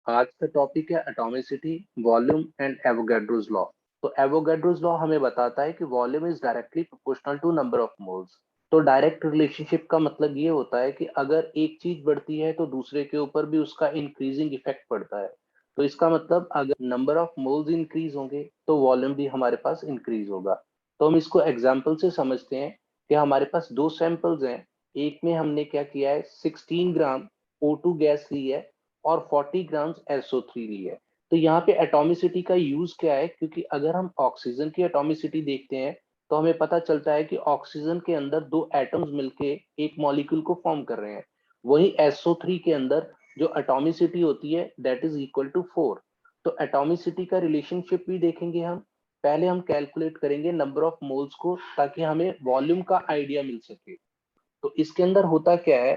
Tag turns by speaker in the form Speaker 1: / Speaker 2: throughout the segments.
Speaker 1: आज का टॉपिक है atomicity, volume and Avogadro's law. तो एवोगैड्रोस लॉ हमें बताता है कि volume is directly proportional to number of moles. तो डायरेक्ट रिलेशनशिप का मतलब ये होता है कि अगर एक चीज बढ़ती है तो दूसरे के ऊपर भी उसका इंक्रीजिंग इफेक्ट पड़ता है। तो इसका मतलब अगर नंबर ऑफ मोल्स इंक्रीज होंगे तो वॉल्यूम भी हमारे पास इंक्रीज होगा। तो हम इसको एग्जाम्पल से समझते हैं कि हमारे पास दो सैंपल्स हैं। एक में हमने क्या किया है, 16 ग्राम O2 गैस ली है और 40 ग्राम SO3 ली है। तो यहाँ पे एटॉमिसिटी का यूज क्या है, क्योंकि अगर हम ऑक्सीजन की एटॉमिसिटी देखते हैं तो हमें पता चलता है कि ऑक्सीजन के अंदर दो एटम्स मिलके एक मॉलिक्यूल को फॉर्म कर रहे हैं। वही SO3 के अंदर जो एटॉमिसिटी होती है दैट इज इक्वल टू 4। तो एटॉमिसिटी का रिलेशनशिप भी देखेंगे हम। पहले हम कैलकुलेट करेंगे नंबर ऑफ मोल्स को ताकि हमें वॉल्यूम का आइडिया मिल सके। तो इसके अंदर होता क्या है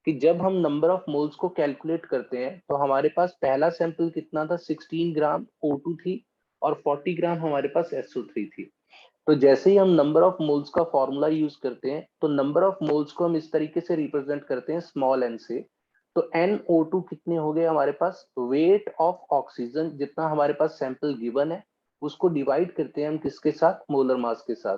Speaker 1: कि जब हम नंबर ऑफ मोल्स को कैलकुलेट करते हैं तो हमारे पास पहला सैंपल कितना था, 16 ग्राम O2 थी और 40 ग्राम हमारे पास SO3 थी। तो जैसे ही हम नंबर ऑफ मोल्स का फॉर्मूला यूज करते हैं तो नंबर ऑफ मोल्स को हम इस तरीके से रिप्रेजेंट करते हैं स्मॉल n से। तो NO2 कितने हो गए हमारे पास, वेट ऑफ ऑक्सीजन जितना हमारे पास सैंपल गिवन है उसको डिवाइड करते हैं हम किसके साथ, मोलर मास के साथ।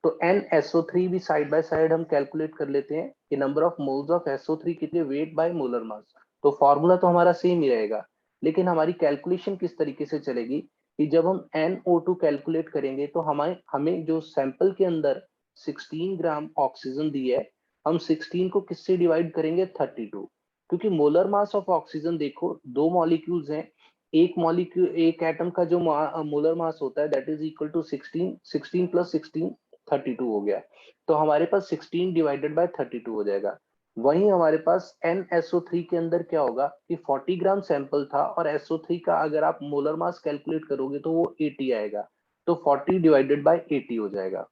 Speaker 1: तो NSO3 भी साइड बाय साइड हम कैलकुलेट कर लेते हैं कि number of moles of SO3 कितने, वेट बाय मोलर मास। तो फॉर्मूला तो हमारा सेम ही रहेगा, लेकिन हमारी कैलकुलेशन किस तरीके से चलेगी कि जब हम NO2 कैलकुलेट करेंगे तो हमें हमें जो सैंपल के अंदर 16 ग्राम ऑक्सीजन दी है, हम 16 को किससे डिवाइड करेंगे, 32। क्योंकि मोलर मास ऑफ ऑक्सीजन देखो, दो मॉलिक्यूल्स हैं। एक मॉलिक्यूल, एक एटम का जो मोलर मास होता है that is equal to 16, 16 plus 16 32 हो गया। तो हमारे पास 16 डिवाइडेड बाय 32 हो जाएगा। वहीं हमारे पास NSO3 के अंदर क्या होगा कि 40 ग्राम सैंपल था और SO3 का अगर आप मोलर मास कैलकुलेट करोगे तो वो 80 आएगा। तो 40 डिवाइडेड बाय 80 हो जाएगा।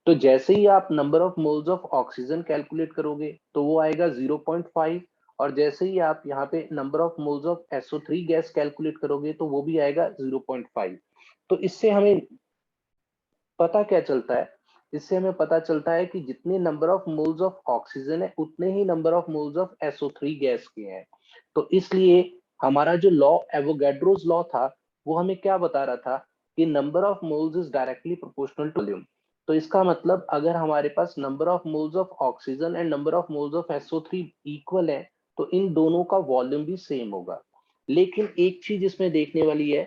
Speaker 1: तो जैसे ही आप number of moles of oxygen calculate करोगे तो वो आएगा 0.5। और जैसे ही आप यहाँ पे number of moles of SO3 gas calculate करोगे तो वो भी आएगा 0.5। तो इससे हमें पता क्या चलता है, इससे हमें पता चलता है कि जितने number of moles of oxygen है उतने ही number of moles of SO3 gas के हैं। तो इसलिए हमारा जो लॉ, एवोगैड्रोस लॉ था, वो हमें क्या बता रहा था कि number of moles is directly proportional to volume. तो इसका मतलब अगर हमारे पास number of moles of oxygen and number of moles of SO3 equal है तो इन दोनों का वॉल्यूम भी सेम होगा। लेकिन एक चीज इसमें देखने वाली है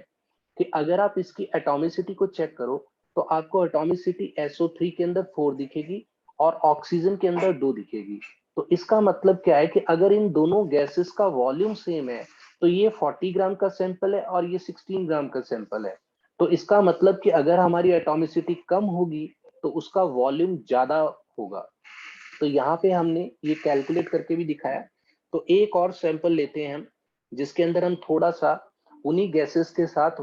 Speaker 1: कि अगर आप इसकी एटॉमिसिटी को चेक करो तो आपको एटॉमिसिटी SO3 के अंदर 4 दिखेगी और ऑक्सीजन के अंदर 2 दिखेगी। तो इसका मतलब क्या है कि अगर इन दोनों गैसेस का वॉल्यूम सेम है तो ये 40 ग्राम का सैंपल है और ये 16 ग्राम का सैंपल है। तो इसका मतलब कि अगर हमारी एटॉमिसिटी कम होगी तो उसका वॉल्यूम ज्यादा होगा। तो यहाँ पे हमने ये कैलकुलेट करके भी दिखाया। तो एक और सैंपल लेते हैं हम, जिसके अंदर हम थोड़ा सा उन्हीं गैसेस के साथ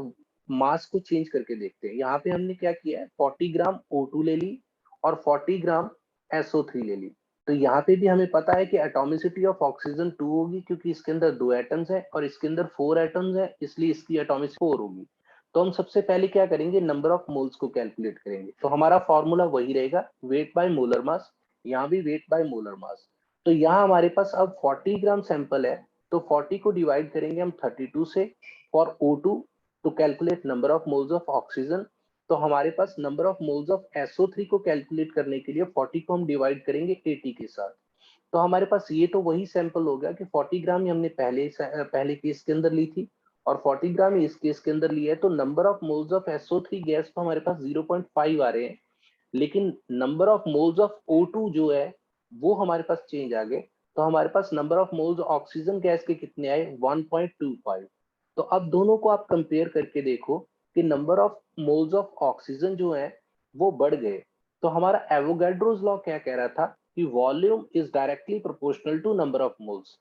Speaker 1: मास को चेंज करके देखते हैं। यहाँ पे हमने क्या किया है, 40 ग्राम O2 ले ली और 40 ग्राम SO3 ले ली। तो यहाँ पे भी हमें पता है कि एटॉमिसिटी ऑफ ऑक्सीजन 2 होगी क्योंकि इसके अंदर 2 एटम्स है और इसके अंदर 4 एटम्स है, इसलिए इसकी एटॉमिसिटी 4 होगी। तो हम सबसे पहले क्या करेंगे, नंबर ऑफ मोल्स को कैलकुलेट करेंगे। तो हमारा फॉर्मूला वही रहेगा, वेट बाय मोलर मास। यहाँ भी वेट बाय मोलर मास। तो यहाँ हमारे पास अब 40 ग्राम सैंपल है, तो 40 को डिवाइड करेंगे हम 32 से for O2 to calculate number of moles of oxygen. तो हमारे पास number of moles of SO3 को कैलकुलेट करने के लिए 40 को हम डिवाइड करेंगे 80 के साथ। तो हमारे पास ये तो वही सैंपल हो गया कि 40 ग्राम ही हमने पहले केस के अंदर ली थी और 40 ग्राम ही इस केस के अंदर लिया है। तो number of moles of SO3 gas तो हमारे पास 0.5 आ रहे हैं, लेकिन number of moles of O2 जो है वो हमारे पास चेंज आ गए। तो हमारे पास number of moles oxygen gas के कितने आए, 1.25। तो अब दोनों को आप कंपेयर करके देखो कि number of moles of oxygen जो है वो बढ़ गए। तो हमारा एवोगैड्रोस लॉ क्या कह रहा था कि volume is directly proportional to number of moles.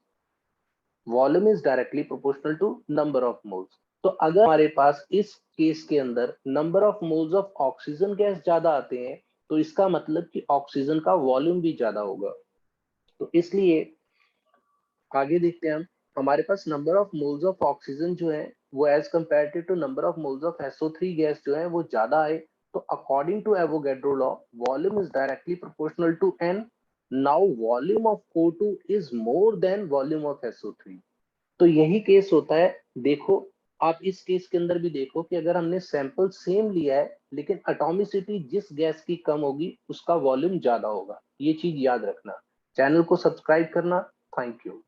Speaker 1: Volume is directly proportional to number of moles. तो अगर हमारे पास इस केस के अंदर number of moles of oxygen gas ज्यादा आते हैं तो इसका मतलब कि ऑक्सीजन का वॉल्यूम भी ज्यादा होगा। तो इसलिए आगे देखते हैं हम। हमारे पास number of moles of oxygen जो है वो as comparative to number of moles of SO3 gas जो है वो ज्यादा आए। तो according to Avogadro law, volume is directly proportional to N। Now volume of O2 is more than volume of SO3। तो यही केस होता है। देखो, आप इस केस के अंदर भी देखो कि अगर हमने सैंपल सेम लिया है लेकिन एटॉमिसिटी जिस गैस की कम होगी उसका वॉल्यूम ज्यादा होगा। ये चीज याद रखना। चैनल को सब्सक्राइब करना। Thank you.